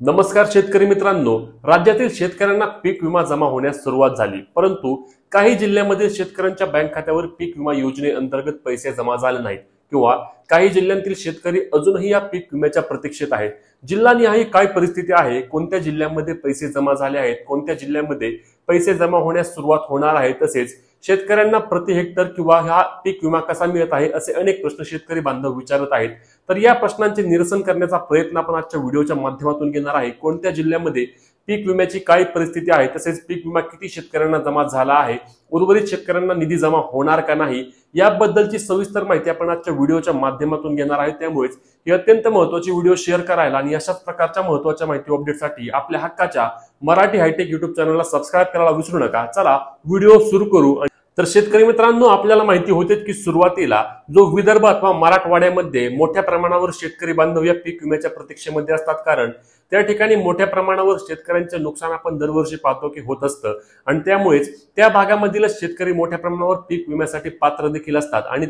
नमस्कार शेतकरी मित्रांनो, राज्यातील शेतकऱ्यांना पीक विमा जमा होण्यास सुरुवात झाली, परंतु काही जिल्ह्यांमध्ये शेतकऱ्यांच्या बँक खात्यावर पीक विमा योजनेअंतर्गत पैसे जमा झाले नाहीत किंवा काही जिल्ह्यांतील शेतकरी अजूनही या पीक विम्याच्या प्रतीक्षेत आहेत। जिल्हानिहाय काय परिस्थिती आहे, कोणत्या जिल्ह्यांमध्ये पैसे जमा झाले आहेत, कोणत्या जिल्ह्यांमध्ये पैसे जमा होण्यास सुरुवात होणार आहे, तसेच शेतकऱ्यांना प्रति हेक्टर किंवा हा पीक विमा कसा मिळत आहे, असे अनेक प्रश्न शेतकरी बांधव विचारत आहेत। तर या प्रश्नांचे निरसन करण्याचा प्रयत्न आपण आजच्या व्हिडिओच्या माध्यमातून घेणार आहे। कोणत्या जिल्ह्यामध्ये पीक विम्याची काय परिस्थिती आहे, तसेच पीक विमा किती शेतकऱ्यांना जमा झाला आहे, उर्वरित शेतकऱ्यांना निधी जमा होणार का नाही, याबद्दलची सविस्तर माहिती आपण आजच्या व्हिडिओच्या माध्यमातून घेणार आहे। त्यामुळेच ही अत्यंत महत्त्वाची व्हिडिओ शेअर करायला आणि अशाच प्रकारच्या महत्त्वाच्या माहिती अपडेटसाठी आपल्या हक्काच्या मराठी हायटेक युट्यूब चॅनलला सबस्क्राइब करायला विसरू नका। चला व्हिडिओ सुरू करू। तर शेतकरी मित्रांनो, आपल्याला माहिती होते की सुरुवातीला जो विदर्भ अथवा मराठवाड्यामध्ये मोठ्या प्रमाणावर शेतकरी बांधव या पीक विम्याच्या प्रतीक्षेमध्ये असतात, कारण त्या ठिकाणी मोठ्या प्रमाणावर शेतकऱ्यांचे नुकसान आपण दरवर्षी पाहतो की होत असतं आणि त्यामुळेच त्या भागामधील शेतकरी मोठ्या प्रमाणावर पीक विम्यासाठी पात्र देखील असतात आणि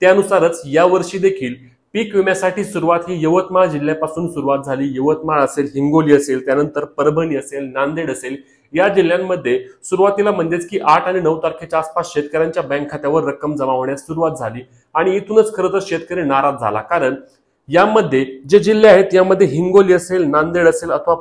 त्यानुसारच यावर्षी देखील पीक विम्यासाठी सुरुवात ही यवतमाळ जिल्ह्यापासून सुरुवात झाली। यवतमाळ असेल, हिंगोली असेल, त्यानंतर परभणी असेल, नांदेड असेल, या जिल्ह्यांमध्ये सुरुवातीला म्हणजेच की 8 आणि 9 तारखेच्या आसपास शेतकऱ्यांच्या बँक खात्यावर रक्कम जमा होण्यास सुरुवात झाली आणि इथूनच खरं तर शेतकरी नाराज झाला, कारण यामध्ये जे जिल्हे आहेत यामध्ये हिंगोली असेल, नांदेड असेल अथवा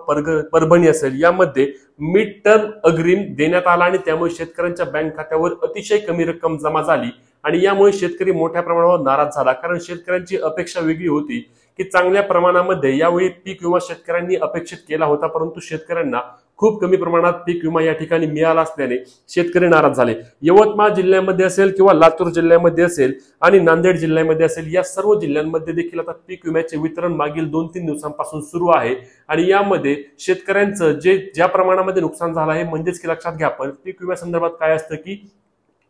परभणी असेल, यामध्ये मिड टर्म अग्रिम देण्यात आला आणि त्यामुळे शेतकऱ्यांच्या बँक खात्यावर अतिशय कमी रक्कम जमा झाली आणि यामुळे शेतकरी मोठ्या प्रमाणावर नाराज झाला, कारण शेतकऱ्यांची अपेक्षा वेगळी होती की चांगल्या प्रमाणामध्ये यावेळी पीक विमा शेतकऱ्यांनी अपेक्षित केला होता, परंतु शेतकऱ्यांना खूप कमी प्रमाणात पीक विमा या ठिकाणी मिळाला असल्याने शेतकरी नाराज झाले। यवतमाळ जिल्ह्यामध्ये असेल किंवा लातूर जिल्ह्यामध्ये असेल आणि नांदेड जिल्ह्यामध्ये असेल, या सर्व जिल्ह्यांमध्ये देखील आता पीक विम्याचे वितरण मागील 2-3 दिवसांपासून सुरू आहे आणि यामध्ये शेतकऱ्यांचं ज्या प्रमाणामध्ये नुकसान झालं आहे, म्हणजेच की लक्षात घ्या, पण पीक विम्यासंदर्भात काय असतं की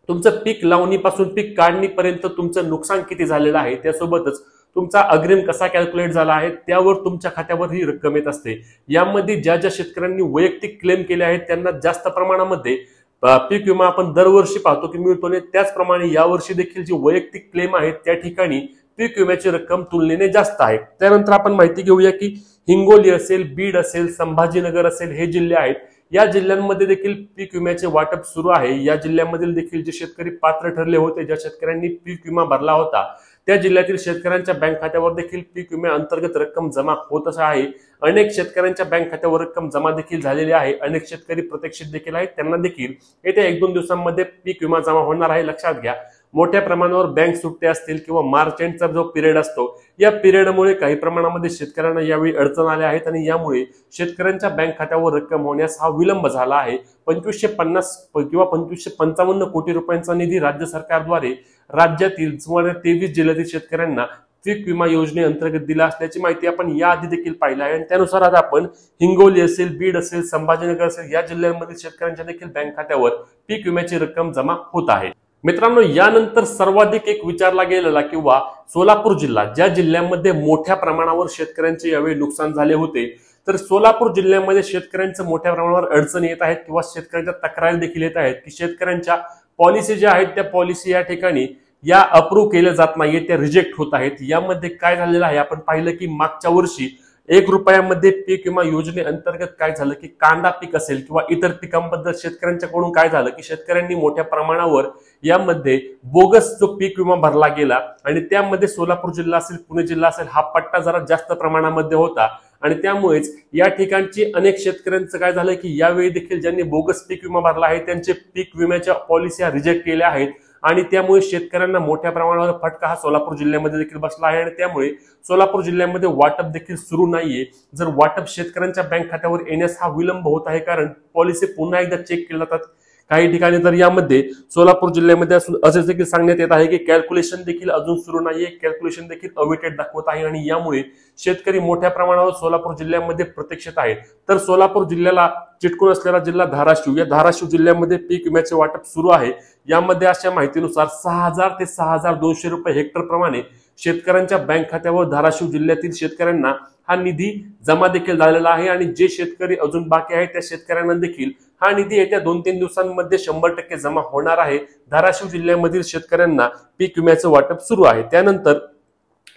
तुमचं पीक लावणीपासून पीक काढणीपर्यंत तुमचं नुकसान किती झालेलं आहे, त्यासोबतच तुमचा अग्रिम कसा कॅल्क्युलेट झाला आहे त्यावर तुमच्या खात्यावर ही रक्कम येत असते। यामध्ये ज्या शेतकऱ्यांनी वैयक्तिक क्लेम केले आहेत त्यांना जास्त प्रमाणामध्ये पीक विमा आपण दरवर्षी पाहतो की मिळतो, त्याचप्रमाणे यावर्षी देखील जी वैयक्तिक क्लेम आहेत त्या ठिकाणी पीक विम्याची रक्कम तुलनेने जास्त आहे। त्यानंतर आपण माहिती घेऊया की हिंगोली असेल, बीड असेल, संभाजीनगर असेल, हे जिल्हे आहेत, या जिल्ह्यांमध्ये देखील पीक विम्याचे वाटप सुरू आहे। या जिल्ह्यांमधील देखील जे शेतकरी पात्र ठरले होते, ज्या शेतकऱ्यांनी पीक विमा भरला होता, त्या जिल्ह्यातील शेतकऱ्यांच्या बँक खात्यावर देखील पीक विम्या अंतर्गत रक्कम जमा होत आहे। अनेक शेतकऱ्यांच्या बँक खात्यावर रक्कम जमा देखील झालेली आहे। अनेक शेतकरी प्रतीक्षित देखील आहेत, त्यांना देखील येत्या 1-2 दिवसांमध्ये पीक विमा जमा होणार आहे। लक्षात घ्या, मोठ्या प्रमाणावर बँक सुट्ट्या असतील किंवा मार्च एंडचा जो पिरियड असतो, या पिरियडमुळे काही प्रमाणामध्ये शेतकऱ्यांना यावेळी अडचण आल्या आहेत आणि यामुळे शेतकऱ्यांच्या बँक खात्यावर रक्कम होण्यास हा विलंब झाला आहे। 2550 किंवा 2555 कोटी रुपयांचा निधी राज्य सरकारद्वारे राज्यातील सुमारे 23 जिल्ह्यातील शेतकऱ्यांना पीक विमा योजनेअंतर्गत दिला असल्याची माहिती आपण याआधी देखील पाहिली आहे आणि त्यानुसार आज आपण हिंगोली असेल, बीड असेल, संभाजीनगर असेल, या जिल्ह्यांमधील शेतकऱ्यांच्या देखील बँक खात्यावर पीक विम्याची रक्कम जमा होत आहे। मित्रांनो, यानंतर सर्वाधिक एक विचारला गेलेला किंवा सोलापूर जिल्हा, ज्या जिल्ह्यामध्ये मोठ्या प्रमाणावर शेतकऱ्यांचे यावेळी नुकसान झाले होते, तर सोलापूर जिल्ह्यामध्ये शेतकऱ्यांचं मोठ्या प्रमाणावर अडचणी येत आहेत किंवा शेतकऱ्यांच्या तक्रारी देखील येत आहेत की शेतकऱ्यांच्या पॉलिसी ज्या आहेत त्या पॉलिसी या ठिकाणी या अप्रूव्ह केल्या जात नाहीये, त्या रिजेक्ट होत आहेत। यामध्ये काय झालेलं आहे, आपण पाहिलं की मागच्या वर्षी 1 रुपयामध्ये पीक विमा योजनेअंतर्गत काय झालं की कांदा पीक असेल किंवा इतर पिकांबद्दल शेतकऱ्यांच्याकडून काय झालं की शेतकऱ्यांनी मोठ्या प्रमाणावर यामध्ये बोगस जो पीक विमा भरला गेला आणि त्यामध्ये सोलापूर जिल्हा असेल, पुणे जिल्हा असेल, हा पट्टा जरा जास्त प्रमाणामध्ये होता आणि त्यामुळेच या ठिकाणची अनेक शेतकऱ्यांचं काय झालं की यावेळी देखील ज्यांनी बोगस पीक विमा भरला आहे त्यांचे पीक विम्याच्या पॉलिसी रिजेक्ट केल्या आहेत आणि त्यामुळे शेतकऱ्यांना मोठ्या प्रमाणावर फटका हा सोलापूर जिल्ह्यामध्ये देखील बसला आहे आणि त्यामुळे सोलापूर जिल्ह्यामध्ये वाटप देखील सुरू नाहीये। जर वाटप शेतकऱ्यांच्या बँक खात्यावर येण्यास हा विलंब होत आहे, कारण पॉलिसी पुन्हा एकदा चेक केल्या जातात काही ठिकाणी। तर यामध्ये सोलापूर जिल्ह्यामध्ये असे देखील सांगण्यात येत आहे की कॅल्क्युलेशन देखील अजून सुरू नाहीये, कॅल्क्युलेशन देखील अवेटेड दाखवत आहे आणि यामुळे शेतकरी मोठ्या प्रमाणावर सोलापूर जिल्ह्यामध्ये प्रतीक्षित आहे। तर सोलापूर जिल्ह्याला चिटकून असलेला जिल्हा धाराशिव, या धाराशिव जिल्ह्यामध्ये पीक विम्याचे वाटप सुरू आहे। यामध्ये अशा माहितीनुसार 6000 ते 6200 रुपये हेक्टर प्रमाणे शेतकऱ्यांच्या बँक खात्यावर धाराशिव जिल्ह्यातील शेतकऱ्यांना हा निधी जमा देखील झालेला आहे आणि जे शेतकरी अजून बाकी आहेत त्या शेतकऱ्यांना देखील हा निधी येत्या 2-3 दिवसांमध्ये 100% जमा होणार आहे। धाराशिव जिल्ह्यामधील शेतकऱ्यांना पीक विम्याचं वाटप सुरू आहे। त्यानंतर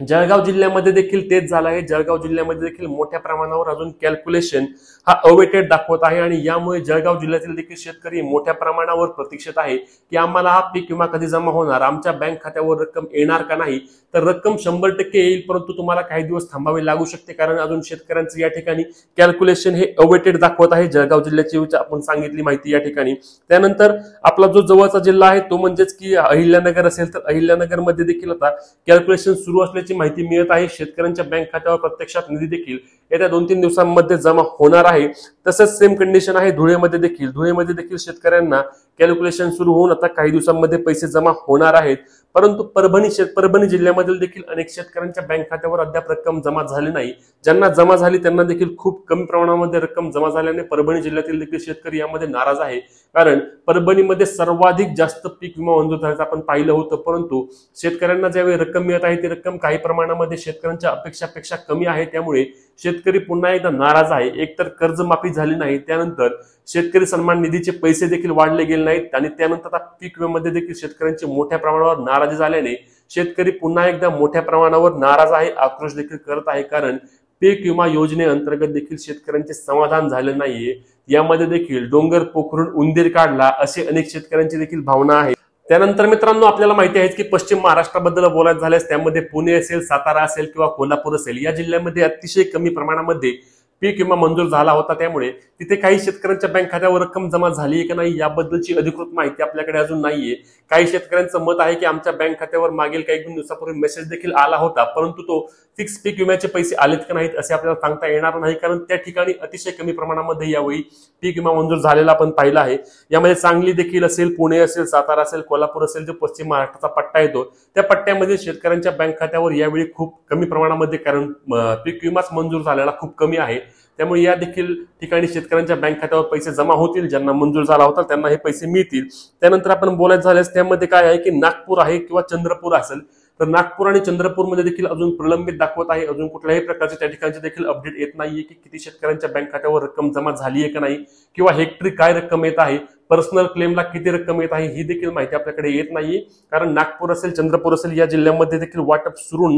जळगाव जिल्ह्यामध्ये देखील तेच झालं आहे। जळगाव जिल्ह्यामध्ये देखील मोठ्या प्रमाणावर अजून कॅल्क्युलेशन हा अवेटेड दाखवत आहे आणि यामुळे जळगाव जिल्ह्यातील देखील शेतकरी मोठ्या प्रमाणावर प्रतीक्षित आहे की आम्हाला हा पीक विमा कधी जमा होणार, आमच्या बँक खात्यावर रक्कम येणार का नाही। तर रक्कम 100% येईल, परंतु तुम्हाला काही दिवस थांबावे लागू शकते, कारण अजून शेतकऱ्यांचं या ठिकाणी कॅल्क्युलेशन हे अवेटेड दाखवत आहे। जळगाव जिल्ह्याची आपण सांगितली माहिती या ठिकाणी। त्यानंतर आपला जो जवळचा जिल्हा आहे तो म्हणजेच की अहिल्यानगर असेल, तर अहिल्यानगरमध्ये देखील आता कॅल्क्युलेशन सुरू असल्याची माहिती मिळत आहे। शेतकऱ्यांच्या बँक खात्यावर प्रत्यक्षात निधी देखील येत्या 2-3 दिवसांमध्ये जमा होणार आहे। तसंच सेम कंडिशन आहे धुळेमध्ये देखील। धुळेमध्ये देखील शेतकऱ्यांना कॅल्क्युलेशन सुरू होऊन आता काही दिवसांमध्ये पैसे जमा होणार आहेत। परंतु परभणी जिल्ह्यामधील देखील अनेक शेतकऱ्यांच्या बँक खात्यावर अद्याप रक्कम जमा झाली नाही। ज्यांना जमा झाली त्यांना देखील खूप कमी प्रमाणामध्ये रक्कम जमा झाल्याने परभणी जिल्ह्यातील देखील शेतकरी यामध्ये नाराज आहे, कारण परभणीमध्ये सर्वाधिक जास्त पीक विमा मंजूर झाल्याचं आपण पाहिलं होतं। परंतु शेतकऱ्यांना ज्यावेळी रक्कम मिळत आहे ती रक्कम काही प्रमाणामध्ये शेतकऱ्यांच्या अपेक्षापेक्षा कमी आहे, त्यामुळे शेतकरी पुन्हा एकदा नाराज आहे। एकतर कर्जमाफी झाली नाही, त्यानंतर शेतकरी सन्मान निधीचे पैसे देखील वाढले गेले नाहीत आणि त्यानंतर आता पीक विम्यामध्ये देखील शेतकऱ्यांची मोठ्या प्रमाणावर नाराजी झाल्याने शेतकरी पुन्हा एकदा मोठ्या प्रमाणावर नाराज आहे, आक्रोश देखील करत आहे, कारण पीक विमा योजनेअंतर्गत देखील शेतकऱ्यांचे समाधान झाले नाहीये। यामध्ये देखील डोंगर पोखरून उंदीर काढला असे अनेक शेतकऱ्यांची देखील भावना आहे। त्यानंतर मित्रांनो आपल्याला माहिती आहे की पश्चिम महाराष्ट्राबद्दल बोलायचं झाल्यास त्यामध्ये पुणे असेल, सातारा असेल किंवा कोल्हापूर असेल, या जिल्ह्यामध्ये अतिशय कमी प्रमाणामध्ये पीक विमा मंजूर झाला होता, त्यामुळे तिथे काही शेतकऱ्यांच्या बँक खात्यावर रक्कम जमा झाली आहे की नाही याबद्दलची अधिकृत माहिती आपल्याकडे अजून नाहीये। काही शेतकऱ्यांचं मत आहे की आमच्या बँक खात्यावर मागील काही दिवसापूर्वी मेसेज देखील आला होता, परंतु तो फिक्स पीक विम्याचे पैसे आलेत का नाहीत असे आपल्याला सांगता येणार नाही, कारण त्या ठिकाणी अतिशय कमी प्रमाणामध्ये यावेळी पीक विमा मंजूर झालेला आपण पाहिला आहे। यामध्ये सांगली देखील असेल, पुणे असेल, सातारा असेल, कोल्हापूर असेल, जो पश्चिम महाराष्ट्राचा पट्टा येतो त्या पट्ट्यामध्ये शेतकऱ्यांच्या बँक खात्यावर यावेळी खूप कमी प्रमाणामध्ये, कारण पीक विमाच मंजूर झालेला खूप कमी आहे, त्यामुळे या देखील ठिकाणी शेतकऱ्यांच्या बँक खात्यावर पैसे जमा होतील। ज्यांना मंजूर झाला होता त्यांना हे पैसे मिळतील। त्यानंतर आपण बोलायचं झाल्यास त्यामध्ये काय आहे की नागपूर आहे किंवा चंद्रपूर असेल, तर नागपूर आणि चंद्रपूरमध्ये देखील अजून प्रलंबित दाखवत आहे। अजून कुठल्याही प्रकारचे त्या ठिकाणचे देखील अपडेट येत नाहीये की किती शेतकऱ्यांच्या बँक खात्यावर रक्कम जमा झाली आहे का नाही, किंवा हेक्टरी काय रक्कम येत आहे, पर्सनल क्लेमला किती रक्कम येत आहे ही देखील माहिती आपल्याकडे येत नाहीये। कारण नागपूर असेल, चंद्रपूर असेल या जिल्ह्यामध्ये देखील वाटप सुरू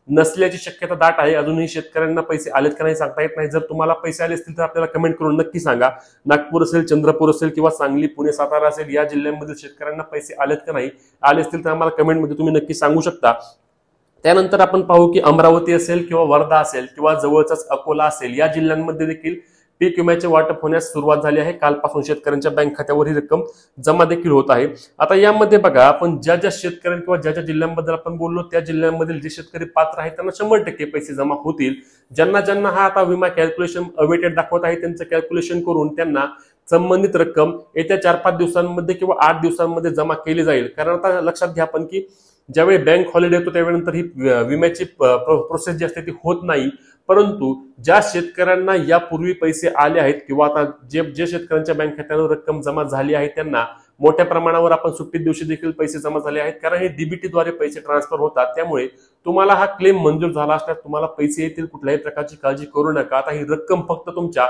नसल्याची शक्यता दाट आहे। अजूनही शेतकऱ्यांना पैसे आलेत का नाही सांगता येत नाही। जर तुम्हाला पैसे आले असतील तर आपल्याला कमेंट करून नक्की सांगा। नागपूर असेल, चंद्रपूर असेल किंवा सांगली, पुणे, सातारा असेल या जिल्ह्यांमधील शेतकऱ्यांना पैसे आलेत का नाही, आले असतील तर आम्हाला कमेंटमध्ये तुम्ही नक्की सांगू शकता। त्यानंतर आपण पाहू की अमरावती असेल किंवा वर्धा असेल किंवा जवळचाच अकोला असेल या जिल्ह्यांमध्ये देखील पीक विम्याचे वाटप होण्यास सुरुवात झाली आहे। कालपासून शेतकऱ्यांच्या बँक खात्यावर ही रक्कम जमा देखील होत आहे। आता यामध्ये बघा, आपण ज्या शेतकऱ्यांना किंवा ज्या जिल्ह्यांबद्दल आपण बोललो त्या जिल्ह्यांमधील जे शेतकरी पात्र आहेत त्यांना 100% पैसे जमा होतील। ज्यांना हा आता विमा कॅल्क्युलेशन अवेटेड दाखवत आहे त्यांचं कॅल्क्युलेशन करून त्यांना संबंधित रक्कम येत्या 4-5 दिवसांमध्ये किंवा 8 दिवसांमध्ये जमा केली जाईल। कारण आता लक्षात घ्या आपण की ज्यावेळी बँक हॉलिडे येतो त्यावेळेनंतर ही विम्याची प्रोसेस जी असते ती होत नाही, परंतु ज्या शेतकऱ्यांना यापूर्वी पैसे आले आहेत किंवा आता जे शेतकऱ्यांच्या बँक खात्यावर रक्कम जमा झाली आहे त्यांना मोठ्या प्रमाणावर आपण सुट्टी दिवशी देखील पैसे जमा झाले आहेत, कारण हे डीबीटीद्वारे पैसे ट्रान्सफर होतात। त्यामुळे तुम्हाला हा क्लेम मंजूर झाला असल्यास तुम्हाला पैसे येतील, कुठल्याही प्रकारची काळजी करू नका। आता ही रक्कम फक्त तुमच्या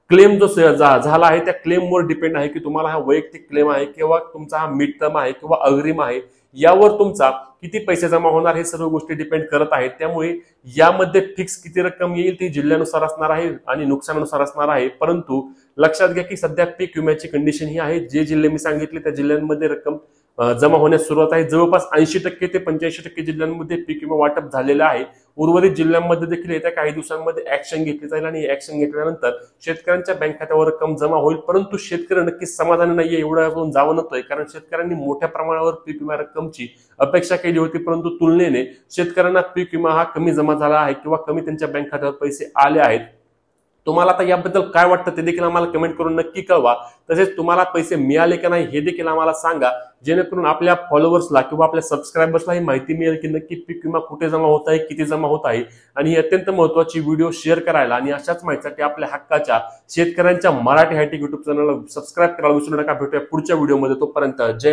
क्लेम जो झाला आहे त्या क्लेमवर डिपेंड आहे की तुम्हाला हा वैयक्तिक क्लेम आहे किंवा तुमचा हा मिड टर्म आहे किंवा अग्रिम आहे, यावर तुमचा किती पैसे जमा होणार हे सर्व गोष्टी डिपेंड करत आहेत। त्यामुळे यामध्ये फिक्स किती रक्कम येईल ती जिल्ह्यानुसार असणार आहे आणि नुकसानानुसार असणार आहे। परंतु लक्षात घ्या की सध्या पीक विम्याची कंडिशन ही आहे, जे जिल्हे मी सांगितले त्या जिल्ह्यांमध्ये रक्कम जमा होण्यास सुरुवात आहे। जवळपास 80% ते 85% जिल्ह्यांमध्ये पीक विमा वाटप झालेलं आहे। उर्वरित जिल्ह्यांमध्ये देखील येत्या काही दिवसांमध्ये ऍक्शन घेतली जाईल आणि ऍक्शन घेतल्यानंतर शेतकऱ्यांच्या बँक खात्यावर रक्कम जमा होईल। परंतु शेतकरी नक्कीच समाधानी नाहीये, एवढं अजून जावं नव्हतंय, कारण शेतकऱ्यांनी मोठ्या प्रमाणावर पीक विमा रक्कमची अपेक्षा केली होती, परंतु तुलनेने शेतकऱ्यांना पीक विमा हा कमी जमा झाला आहे किंवा कमी त्यांच्या बँक खात्यावर पैसे आले आहेत। तुम्हाला आता याबद्दल काय वाटतं ते देखील आम्हाला कमेंट करून नक्की कळवा। तसेच तुम्हाला पैसे मिळाले का नाही हे देखील आम्हाला सांगा, जेणेकरून आपल्या फॉलोअर्सला किंवा आपल्या सबस्क्रायबर्सला ही माहिती मिळेल की नक्की पीक विमा कुठे जमा होत आहे, किती जमा होत आहे। आणि ही अत्यंत महत्त्वाची व्हिडिओ शेअर करायला आणि अशाच माहितीसाठी आपल्या हक्काच्या शेतकऱ्यांच्या मराठी हायटेक युट्यूब चॅनलला सबस्क्राईब करायला विसरू नका। भेटूया पुढच्या व्हिडिओमध्ये, तोपर्यंत जय